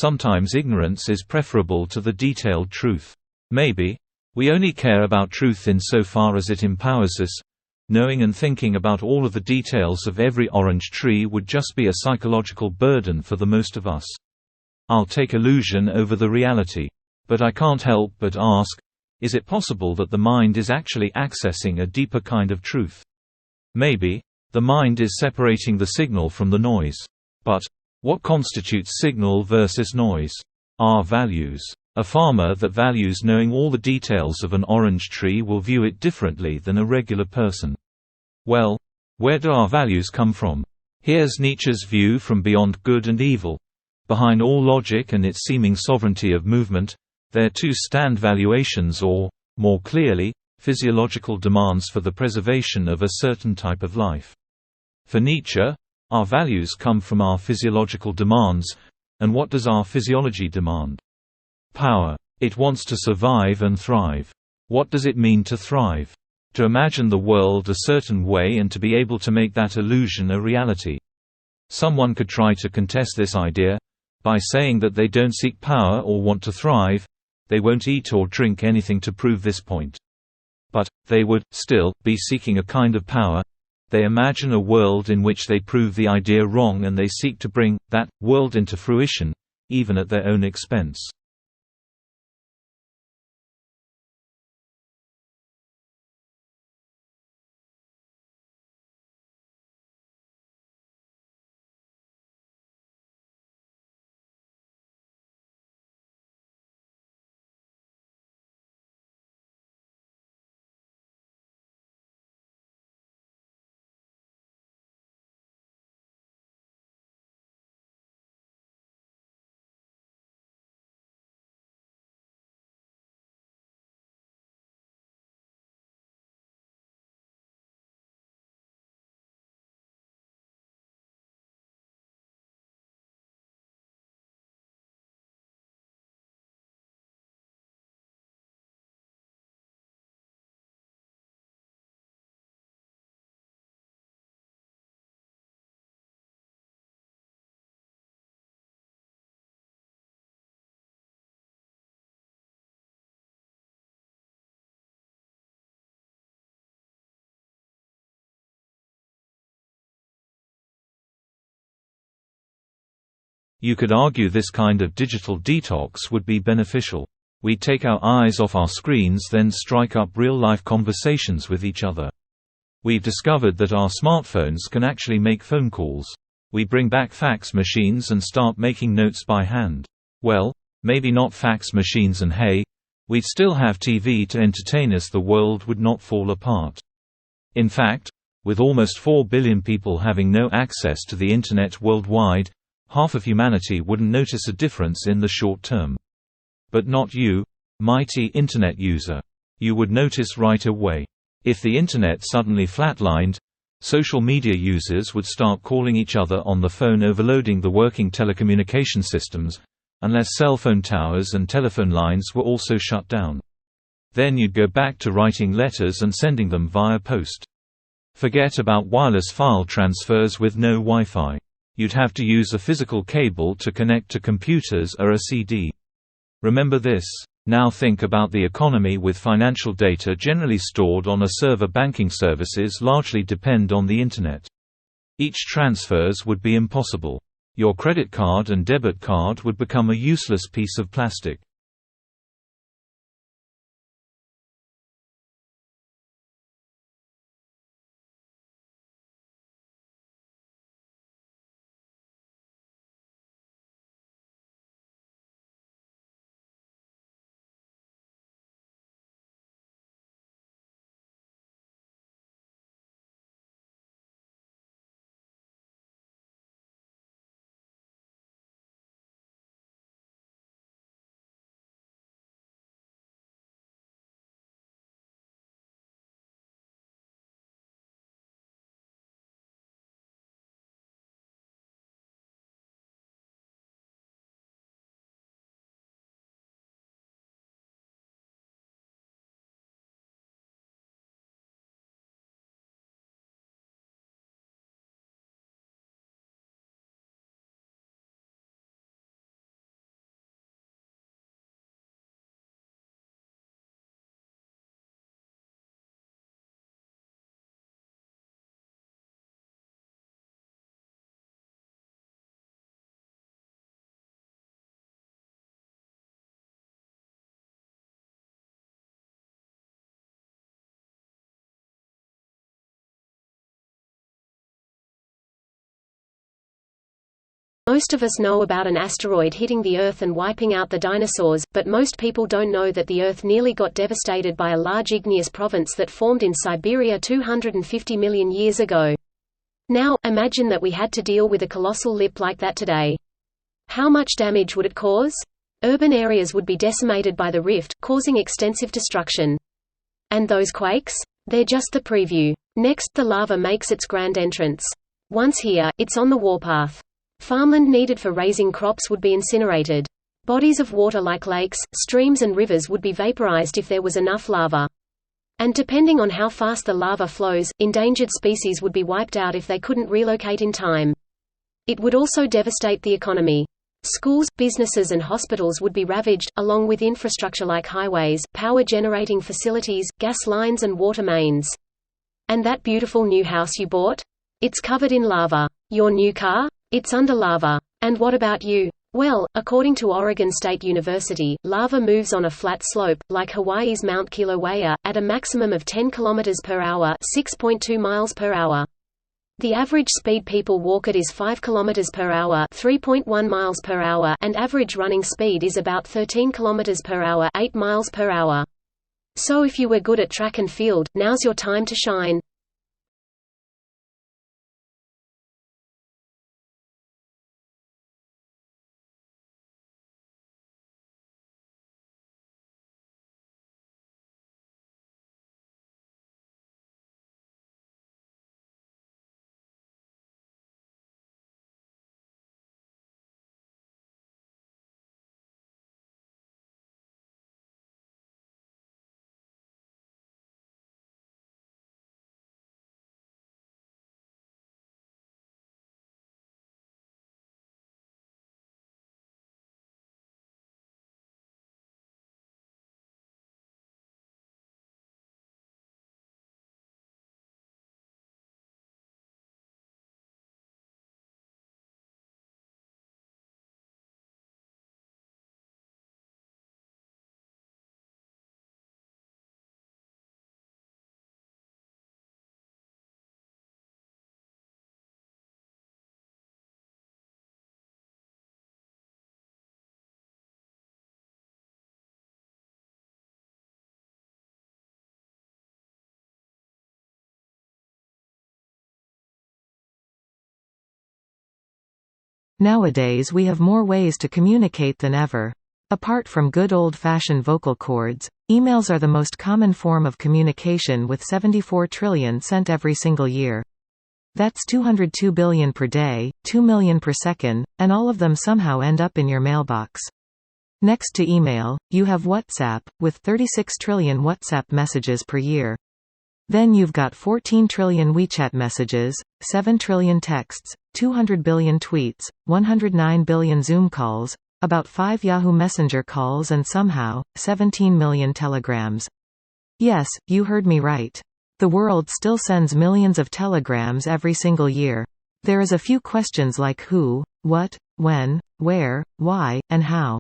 Sometimes ignorance is preferable to the detailed truth. Maybe we only care about truth insofar as it empowers us. Knowing and thinking about all of the details of every orange tree would just be a psychological burden for the most of us. I'll take illusion over the reality. But I can't help but ask, is it possible that the mind is actually accessing a deeper kind of truth? Maybe the mind is separating the signal from the noise. But what constitutes signal versus noise? Our values. A farmer that values knowing all the details of an orange tree will view it differently than a regular person. Well, where do our values come from? Here's Nietzsche's view from beyond good and evil. Behind all logic and its seeming sovereignty of movement, there too stand valuations or, more clearly, physiological demands for the preservation of a certain type of life. For Nietzsche, our values come from our physiological demands, and what does our physiology demand? Power. It wants to survive and thrive. What does it mean to thrive? To imagine the world a certain way and to be able to make that illusion a reality. Someone could try to contest this idea by saying that they don't seek power or want to thrive, they won't eat or drink anything to prove this point. But they would still be seeking a kind of power. They imagine a world in which they prove the idea wrong and they seek to bring that world into fruition, even at their own expense. You could argue this kind of digital detox would be beneficial. We take our eyes off our screens, then strike up real-life conversations with each other. We've discovered that our smartphones can actually make phone calls. We bring back fax machines and start making notes by hand. Well, maybe not fax machines and hey, we'd still have TV to entertain us. The world would not fall apart. In fact, with almost 4 billion people having no access to the Internet worldwide, half of humanity wouldn't notice a difference in the short term. But not you, mighty Internet user. You would notice right away. If the Internet suddenly flatlined, social media users would start calling each other on the phone, overloading the working telecommunication systems, unless cell phone towers and telephone lines were also shut down. Then you'd go back to writing letters and sending them via post. Forget about wireless file transfers with no Wi-Fi. You'd have to use a physical cable to connect to computers or a CD. Remember this. Now think about the economy with financial data generally stored on a server. Banking services largely depend on the Internet. Each transfers would be impossible. Your credit card and debit card would become a useless piece of plastic. Most of us know about an asteroid hitting the Earth and wiping out the dinosaurs, but most people don't know that the Earth nearly got devastated by a large igneous province that formed in Siberia 250 million years ago. Now, imagine that we had to deal with a colossal lip like that today. How much damage would it cause? Urban areas would be decimated by the rift, causing extensive destruction. And those quakes? They're just the preview. Next, the lava makes its grand entrance. Once here, it's on the warpath. Farmland needed for raising crops would be incinerated. Bodies of water like lakes, streams and rivers would be vaporized if there was enough lava. And depending on how fast the lava flows, endangered species would be wiped out if they couldn't relocate in time. It would also devastate the economy. Schools, businesses and hospitals would be ravaged, along with infrastructure like highways, power generating facilities, gas lines and water mains. And that beautiful new house you bought? It's covered in lava. Your new car? It's under lava. And what about you? Well, according to Oregon State University, lava moves on a flat slope, like Hawaii's Mount Kilauea, at a maximum of 10 km per hour, 6.2 miles per hour. The average speed people walk at is 5 km per hour, 3.1 miles per hour, and average running speed is about 13 km per hour, 8 miles per hour. So if you were good at track and field, now's your time to shine. Nowadays we have more ways to communicate than ever. Apart from good old-fashioned vocal cords, emails are the most common form of communication with 74 trillion sent every single year. That's 202 billion per day, 2 million per second, and all of them somehow end up in your mailbox. Next to email, you have WhatsApp, with 36 trillion WhatsApp messages per year. Then you've got 14 trillion WeChat messages, 7 trillion texts, 200 billion tweets, 109 billion Zoom calls, about 5 Yahoo Messenger calls and somehow, 17 million telegrams. Yes, you heard me right. The world still sends millions of telegrams every single year. There is a few questions like who, what, when, where, why, and how.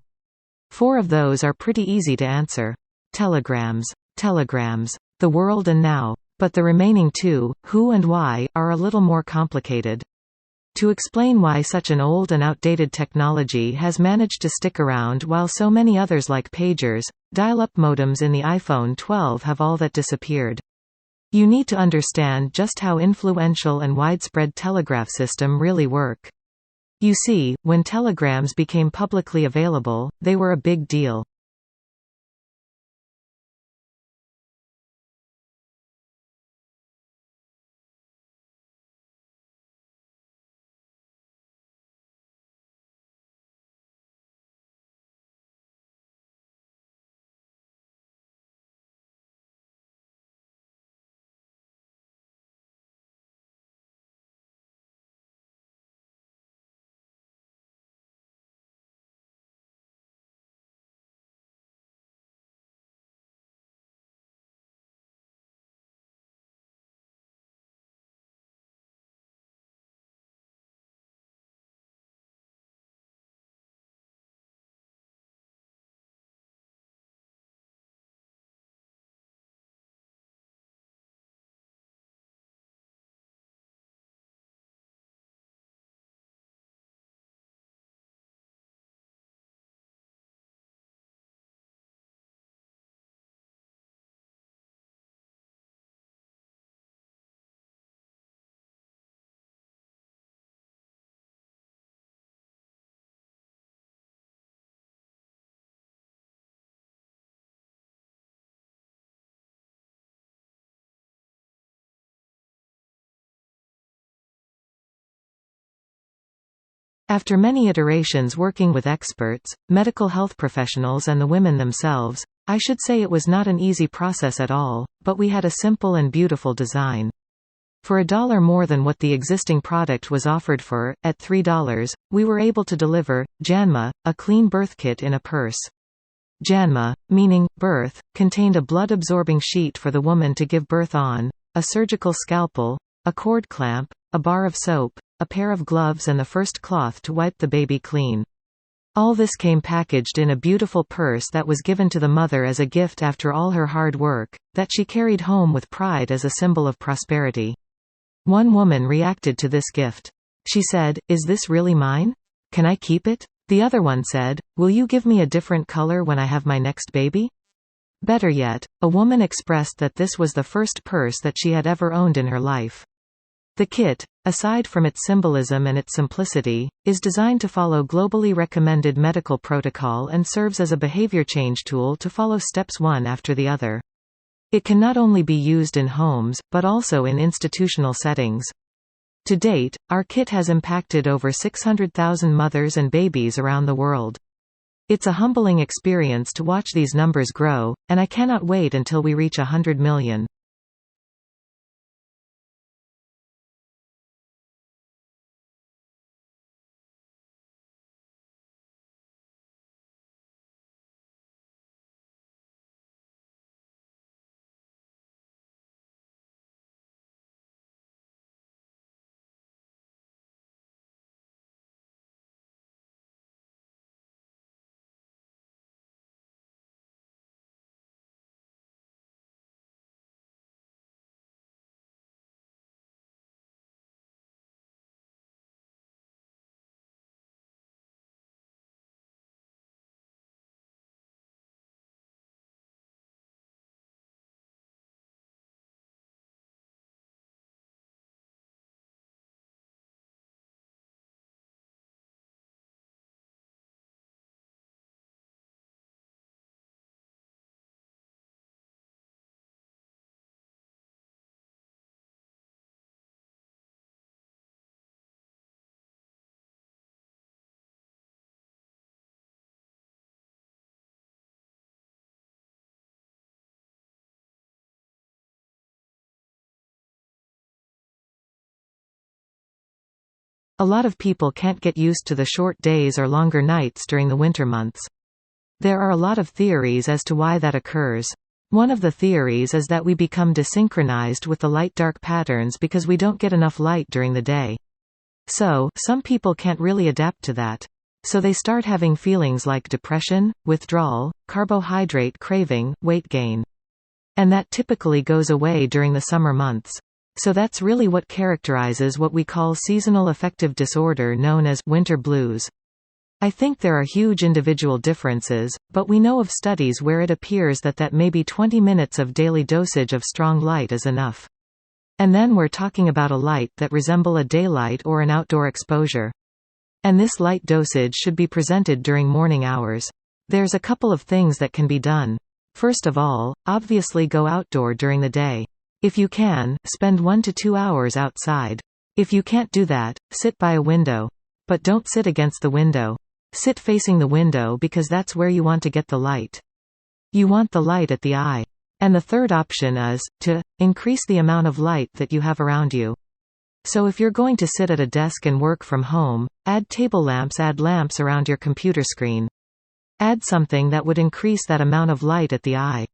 4 of those are pretty easy to answer. Telegrams, the world and now. But the remaining 2, who and why, are a little more complicated. To explain why such an old and outdated technology has managed to stick around while so many others like pagers, dial-up modems in the iPhone 12 have all that disappeared. You need to understand just how influential and widespread telegraph system really work. You see, when telegrams became publicly available, they were a big deal. After many iterations working with experts, medical health professionals and the women themselves, I should say it was not an easy process at all, but we had a simple and beautiful design. For $1 more than what the existing product was offered for, at $3, we were able to deliver Janma, a clean birth kit in a purse. Janma, meaning birth, contained a blood-absorbing sheet for the woman to give birth on, a surgical scalpel, a cord clamp, a bar of soap, a pair of gloves and the first cloth to wipe the baby clean. All this came packaged in a beautiful purse that was given to the mother as a gift after all her hard work, that she carried home with pride as a symbol of prosperity. One woman reacted to this gift. She said, "Is this really mine? Can I keep it?" The other one said, "Will you give me a different color when I have my next baby?" Better yet, a woman expressed that this was the first purse that she had ever owned in her life. The kit, aside from its symbolism and its simplicity, is designed to follow globally recommended medical protocol and serves as a behavior change tool to follow steps one after the other. It can not only be used in homes, but also in institutional settings. To date, our kit has impacted over 600,000 mothers and babies around the world. It's a humbling experience to watch these numbers grow, and I cannot wait until we reach 100 million. A lot of people can't get used to the short days or longer nights during the winter months. There are a lot of theories as to why that occurs. One of the theories is that we become desynchronized with the light-dark patterns because we don't get enough light during the day. So, some people can't really adapt to that. So they start having feelings like depression, withdrawal, carbohydrate craving, weight gain. And that typically goes away during the summer months. So that's really what characterizes what we call seasonal affective disorder known as winter blues. I think there are huge individual differences, but we know of studies where it appears that maybe 20 minutes of daily dosage of strong light is enough. And then we're talking about a light that resemble a daylight or an outdoor exposure. And this light dosage should be presented during morning hours. There's a couple of things that can be done. First of all, obviously go outdoor during the day. If you can, spend 1 to 2 hours outside. If you can't do that, sit by a window. But don't sit against the window. Sit facing the window because that's where you want to get the light. You want the light at the eye. And the third option is to increase the amount of light that you have around you. So if you're going to sit at a desk and work from home, add table lamps, add lamps around your computer screen. Add something that would increase that amount of light at the eye.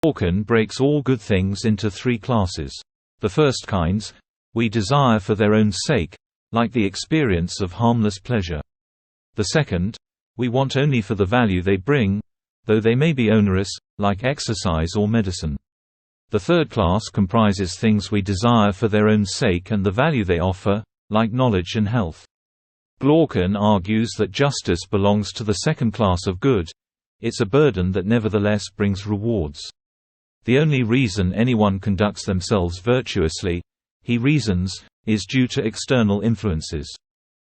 Dawkins breaks all good things into three classes. The first kinds we desire for their own sake, like the experience of harmless pleasure. The second we want only for the value they bring, though they may be onerous, like exercise or medicine. The third class comprises things we desire for their own sake and the value they offer, like knowledge and health. Dawkins argues that justice belongs to the second class of good. It's a burden that nevertheless brings rewards. The only reason anyone conducts themselves virtuously, he reasons, is due to external influences.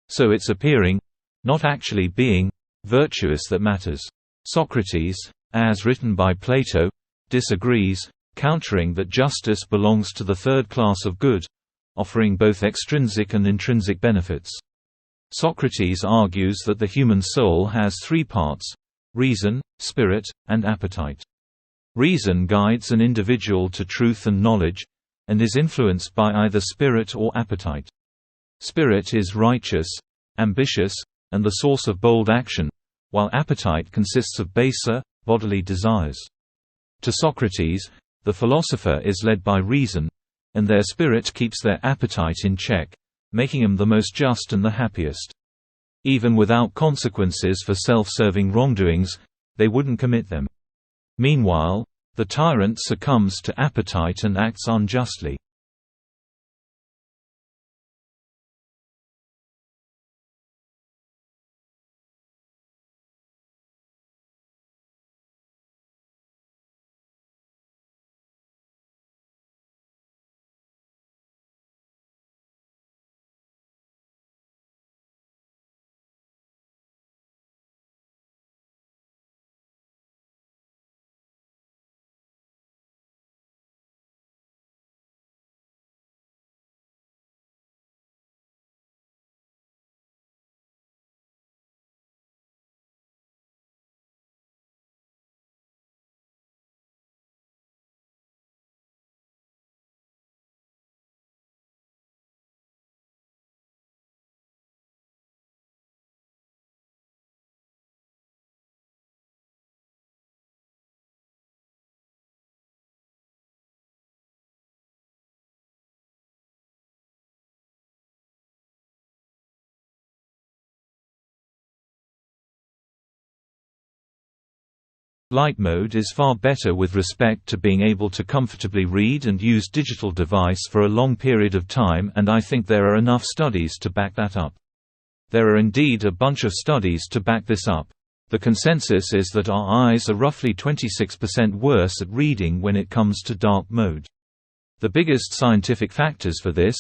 So it's appearing, not actually being, virtuous that matters. Socrates, as written by Plato, disagrees, countering that justice belongs to the third class of good, offering both extrinsic and intrinsic benefits. Socrates argues that the human soul has three parts: reason, spirit, and appetite. Reason guides an individual to truth and knowledge, and is influenced by either spirit or appetite. Spirit is righteous, ambitious, and the source of bold action, while appetite consists of baser, bodily desires. To Socrates, the philosopher is led by reason, and their spirit keeps their appetite in check, making them the most just and the happiest. Even without consequences for self-serving wrongdoings, they wouldn't commit them. Meanwhile, the tyrant succumbs to appetite and acts unjustly. Light mode is far better with respect to being able to comfortably read and use digital device for a long period of time, and I think there are enough studies to back that up. There are indeed a bunch of studies to back this up. The consensus is that our eyes are roughly 26% worse at reading when it comes to dark mode. The biggest scientific factors for this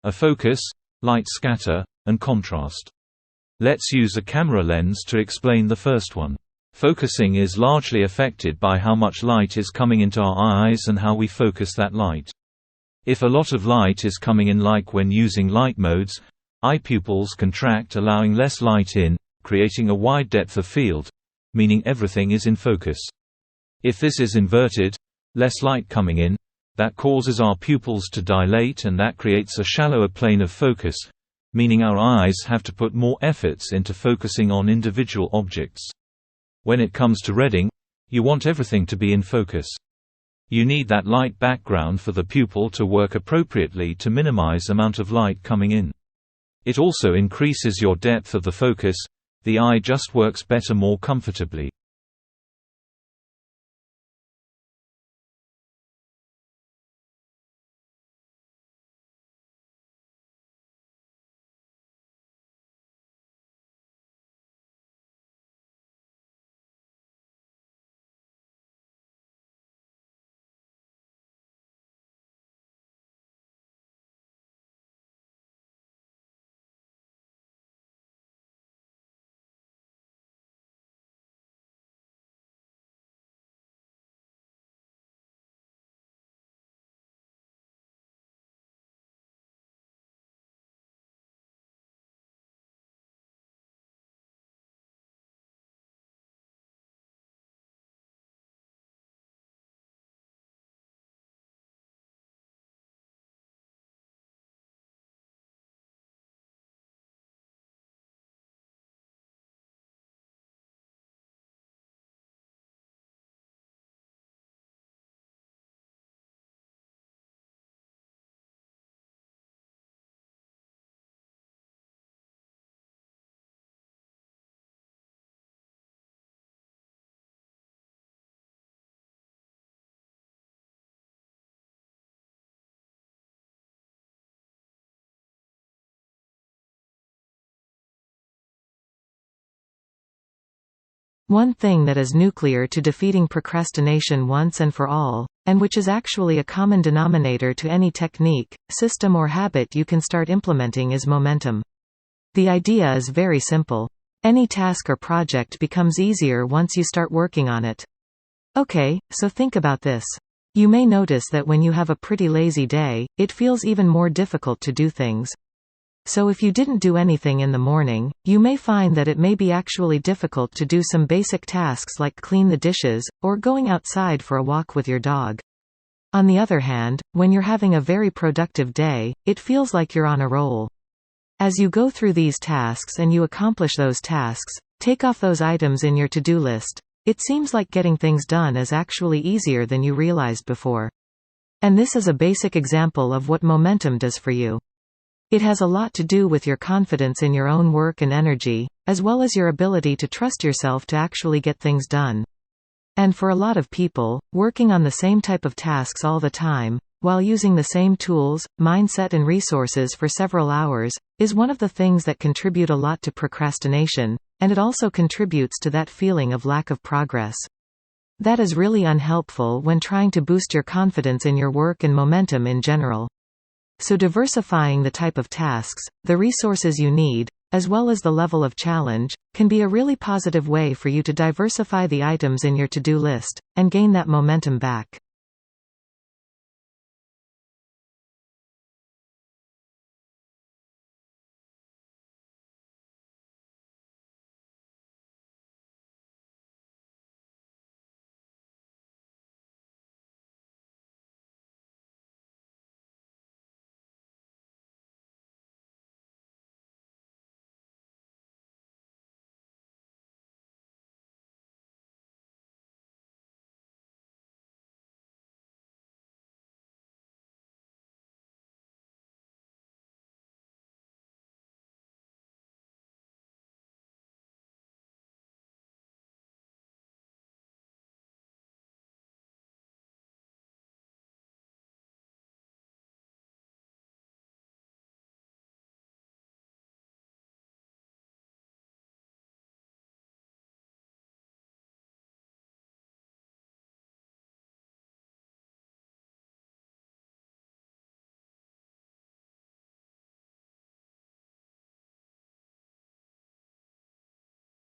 are focus, light scatter, and contrast. Let's use a camera lens to explain the first one. Focusing is largely affected by how much light is coming into our eyes and how we focus that light. If a lot of light is coming in, like when using light modes, eye pupils contract, allowing less light in, creating a wide depth of field, meaning everything is in focus. If this is inverted, less light coming in, that causes our pupils to dilate, and that creates a shallower plane of focus, meaning our eyes have to put more efforts into focusing on individual objects. When it comes to reading, you want everything to be in focus. You need that light background for the pupil to work appropriately to minimize amount of light coming in. It also increases your depth of the focus, the eye just works better more comfortably. One thing that is nuclear to defeating procrastination once and for all, and which is actually a common denominator to any technique, system or habit you can start implementing is momentum. The idea is very simple. Any task or project becomes easier once you start working on it. Okay, so think about this. You may notice that when you have a pretty lazy day, it feels even more difficult to do things. So if you didn't do anything in the morning, you may find that it may be actually difficult to do some basic tasks like clean the dishes, or going outside for a walk with your dog. On the other hand, when you're having a very productive day, it feels like you're on a roll. As you go through these tasks and you accomplish those tasks, take off those items in your to-do list. It seems like getting things done is actually easier than you realized before. And this is a basic example of what momentum does for you. It has a lot to do with your confidence in your own work and energy, as well as your ability to trust yourself to actually get things done. And for a lot of people, working on the same type of tasks all the time, while using the same tools, mindset and resources for several hours, is one of the things that contribute a lot to procrastination, and it also contributes to that feeling of lack of progress. That is really unhelpful when trying to boost your confidence in your work and momentum in general. So diversifying the type of tasks, the resources you need, as well as the level of challenge, can be a really positive way for you to diversify the items in your to-do list, and gain that momentum back.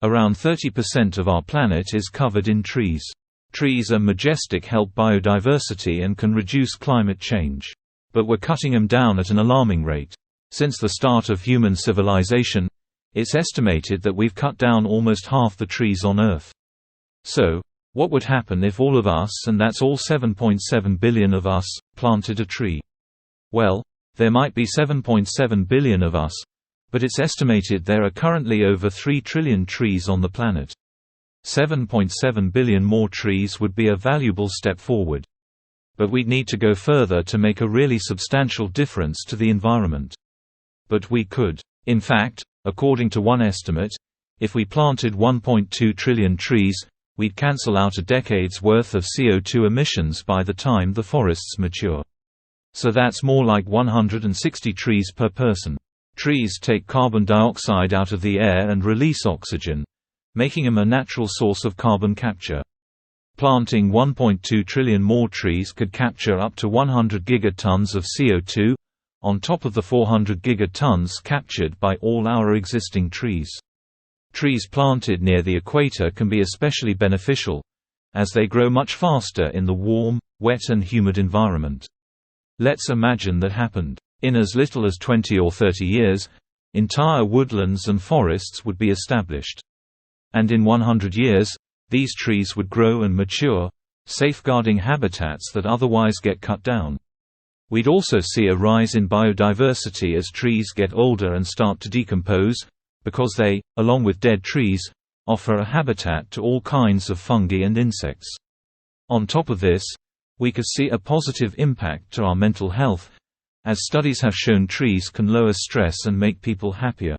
Around 30% of our planet is covered in trees. Trees are majestic, help biodiversity and can reduce climate change. But we're cutting them down at an alarming rate. Since the start of human civilization, it's estimated that we've cut down almost half the trees on Earth. So, what would happen if all of us, and that's all 7.7 billion of us, planted a tree? Well, there might be 7.7 billion of us, but it's estimated there are currently over 3 trillion trees on the planet. 7.7 billion more trees would be a valuable step forward. But we'd need to go further to make a really substantial difference to the environment. But we could. In fact, according to one estimate, if we planted 1.2 trillion trees, we'd cancel out a decade's worth of CO2 emissions by the time the forests mature. So that's more like 160 trees per person. Trees take carbon dioxide out of the air and release oxygen, making them a natural source of carbon capture. Planting 1.2 trillion more trees could capture up to 100 gigatons of CO2, on top of the 400 gigatons captured by all our existing trees. Trees planted near the equator can be especially beneficial, as they grow much faster in the warm, wet and humid environment. Let's imagine that happened. In as little as 20 or 30 years, entire woodlands and forests would be established. And in 100 years, these trees would grow and mature, safeguarding habitats that otherwise get cut down. We'd also see a rise in biodiversity as trees get older and start to decompose, because they, along with dead trees, offer a habitat to all kinds of fungi and insects. On top of this, we could see a positive impact to our mental health, as studies have shown trees can lower stress and make people happier.